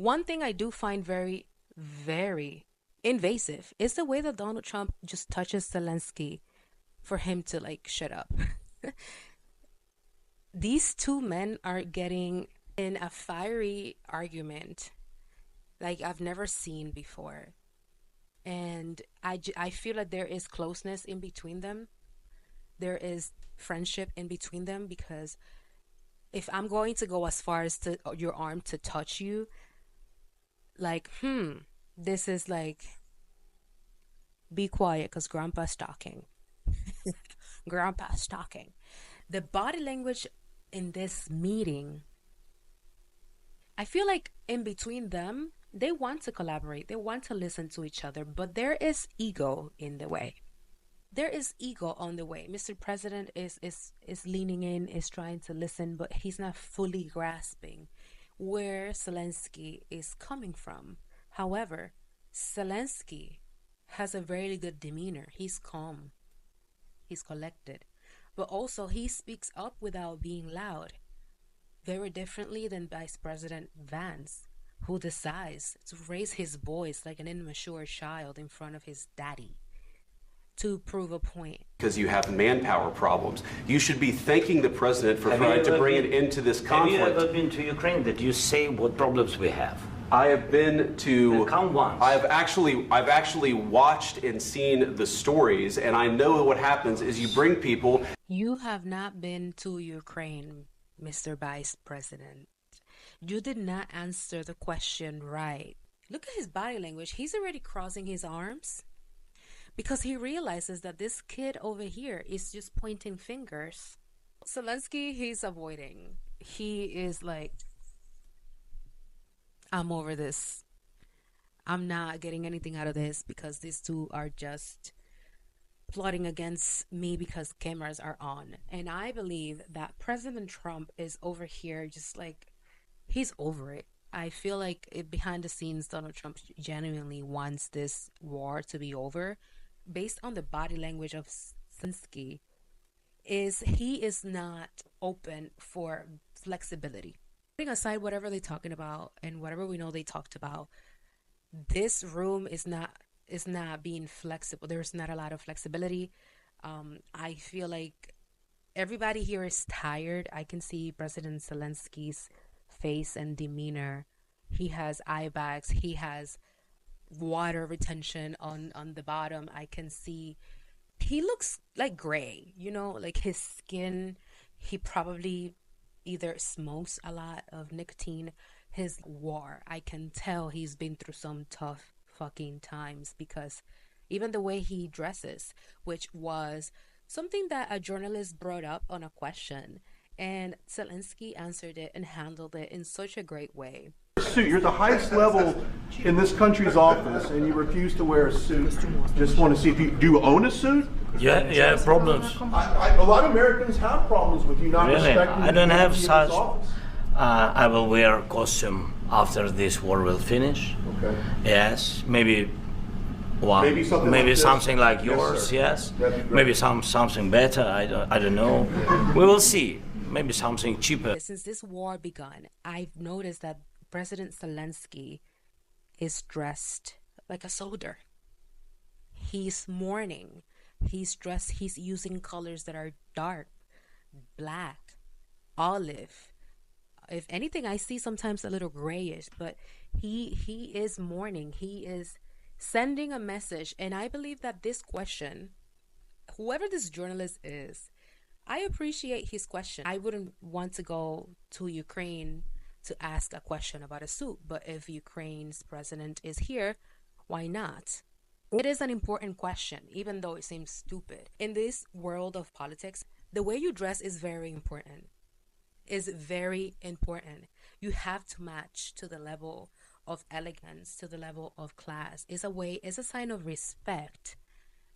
One thing I do find very, very invasive is the way that Donald Trump just touches Zelensky for him to like shut up. These two men are getting in a fiery argument like I've never seen before. And I feel like there is closeness in between them. There is friendship in between them because if I'm going to go as far as to your arm to touch you, like, this is like, be quiet because grandpa's talking. Grandpa's talking. The body language in this meeting, I feel like in between them, they want to collaborate, they want to listen to each other, but there is ego in the way. There is ego on the way. Mr. President is leaning in, is trying to listen, but he's not fully grasping where Zelensky is coming from. However, Zelensky has a very good demeanor. He's calm, he's collected, but also he speaks up without being loud, very differently than Vice President Vance, who decides to raise his voice like an immature child in front of his daddy to prove a point. Because you have manpower problems. You should be thanking the president for trying to bring it into this conflict. Have you ever been to Ukraine? Did you say what problems we have? I have been to. Come once. I've actually watched and seen the stories, and I know what happens is you bring people. You have not been to Ukraine, Mr. Vice President. You did not answer the question right. Look at his body language. He's already crossing his arms because he realizes that this kid over here is just pointing fingers. Zelensky, he's avoiding. He is like, I'm over this. I'm not getting anything out of this because these two are just plotting against me because cameras are on. And I believe that President Trump is over here just like, he's over it. I feel like behind the scenes, Donald Trump genuinely wants this war to be over. Based on the body language of Zelensky, he is not open for flexibility. Putting aside whatever they're talking about and whatever we know they talked about, this room is not being flexible. There's not a lot of flexibility. I feel like everybody here is tired. I can see President Zelensky's face and demeanor. He has eye bags. He has water retention on the bottom. I can see he looks like gray, like his skin. He probably either smokes a lot of nicotine. His war, I can tell he's been through some tough fucking times because even the way he dresses, which was something that a journalist brought up on a question, and Zelensky answered it and handled it in such a great way. Suit. You're at the highest level in this country's office, and you refuse to wear a suit. Just want to see if you own a suit. Yeah, problems. A lot of Americans have problems with you not Really? respecting. I don't have the such. office. I will wear costume after this war will finish. Okay. Yes, maybe. Well, Maybe something like this? like yours. Yes, Yes. That'd be great. Maybe something better. I don't know. We will see. Maybe something cheaper. Since this war begun, I've noticed that President Zelensky is dressed like a soldier. He's mourning. He's using colors that are dark, black, olive. If anything, I see sometimes a little grayish, but he is mourning. He is sending a message. And I believe that this question, whoever this journalist is, I appreciate his question. I wouldn't want to go to Ukraine to ask a question about a suit, but if Ukraine's president is here, why not? It is an important question, even though it seems stupid. In this world of politics, the way you dress is very important. You have to match to the level of elegance, to the level of class. It's a sign of respect.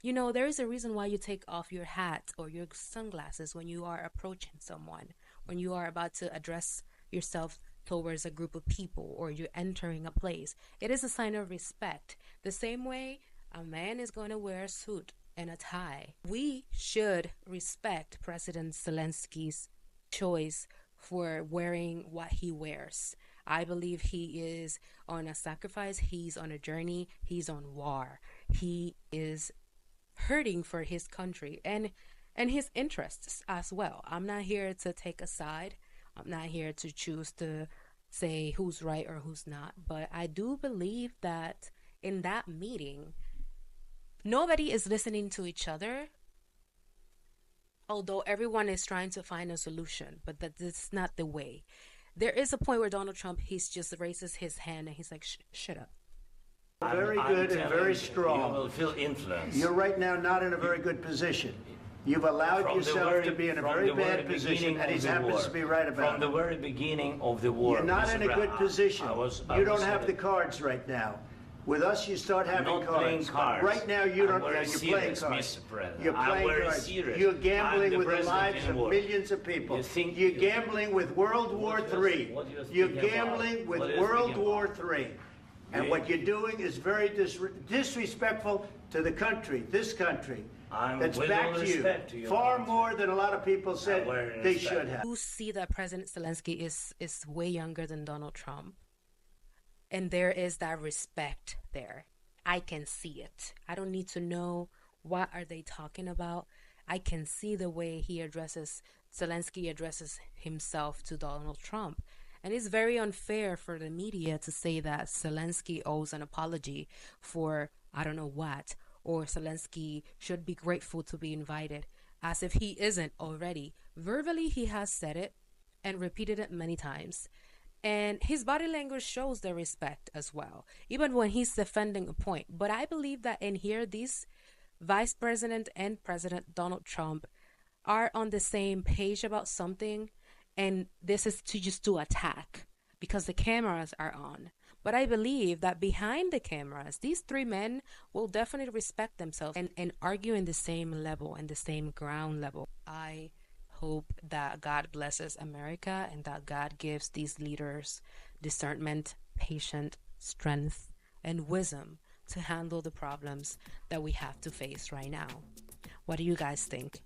There is a reason why you take off your hat or your sunglasses when you are approaching someone, when you are about to address yourself towards a group of people or you're entering a place. It is a sign of respect. The same way a man is going to wear a suit and a tie. We should respect President Zelensky's choice for wearing what he wears. I believe he is on a sacrifice. He's on a journey. He's on war. He is hurting for his country and his interests as well. I'm not here to take a side. I'm not here to choose to say who's right or who's not. But I do believe that in that meeting, nobody is listening to each other, although everyone is trying to find a solution, but that's not the way. There is a point where Donald Trump, he's just raises his hand and he's like, shut up. Very good and very strong. You will feel influence. You're right now not in a very good position. You've allowed yourself to be in a very bad position, and he happens to be right about it. From the very beginning of the war. You're not in a good position. You don't have the cards right now. With us, you start having cards. Right now, you don't. You're playing cards. You're playing cards. You're gambling with the lives of millions of people. You're gambling with World War III. You're gambling with World War III. And what you're doing is very disrespectful to the country, this country, that's back to you, far more than a lot of people said they should have. You see that President Zelensky is way younger than Donald Trump. And there is that respect there. I can see it. I don't need to know what are they talking about. I can see the way Zelensky addresses himself to Donald Trump. And it's very unfair for the media to say that Zelensky owes an apology for I don't know what, or Zelensky should be grateful to be invited, as if he isn't already. Verbally, he has said it and repeated it many times. And his body language shows the respect as well, even when he's defending a point. But I believe that in here, these Vice President and President Donald Trump are on the same page about something. And this is to attack because the cameras are on. But I believe that behind the cameras, these three men will definitely respect themselves and argue in the same level and the same ground level. I hope that God blesses America and that God gives these leaders discernment, patience, strength, and wisdom to handle the problems that we have to face right now. What do you guys think?